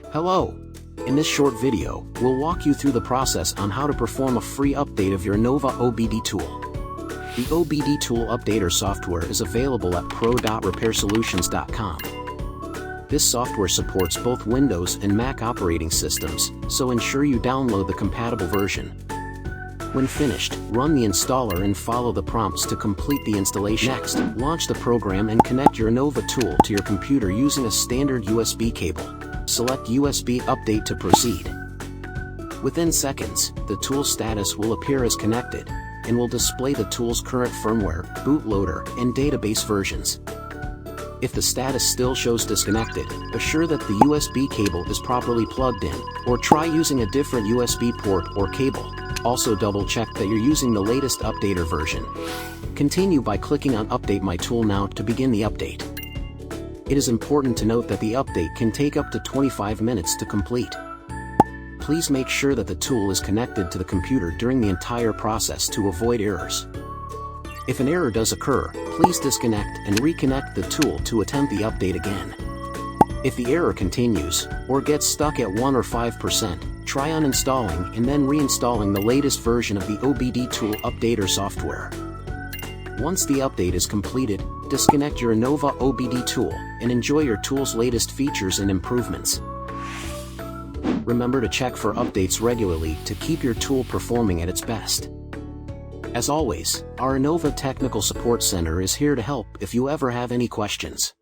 Hello! In this short video, we'll walk you through the process on how to perform a free update of your Innova OBD tool. The OBD Tool Updater software is available at pro.repairsolutions.com. This software supports both Windows and Mac operating systems, so ensure you download the compatible version. When finished, run the installer and follow the prompts to complete the installation. Next, launch the program and connect your Innova tool to your computer using a standard USB cable. Select USB Update to proceed. Within seconds, the tool status will appear as connected, and will display the tool's current firmware, bootloader, and database versions. If the status still shows disconnected, assure that the USB cable is properly plugged in, or try using a different USB port or cable. Also double-check that you're using the latest updater version. Continue by clicking on Update My Tool Now to begin the update. It is important to note that the update can take up to 25 minutes to complete. Please make sure that the tool is connected to the computer during the entire process to avoid errors. If an error does occur, please disconnect and reconnect the tool to attempt the update again. If the error continues, or gets stuck at 1 or 5%, try uninstalling and then reinstalling the latest version of the OBD Tool Updater software. Once the update is completed, disconnect your Innova OBD tool and enjoy your tool's latest features and improvements. Remember to check for updates regularly to keep your tool performing at its best. As always, our Innova Technical Support Center is here to help if you ever have any questions.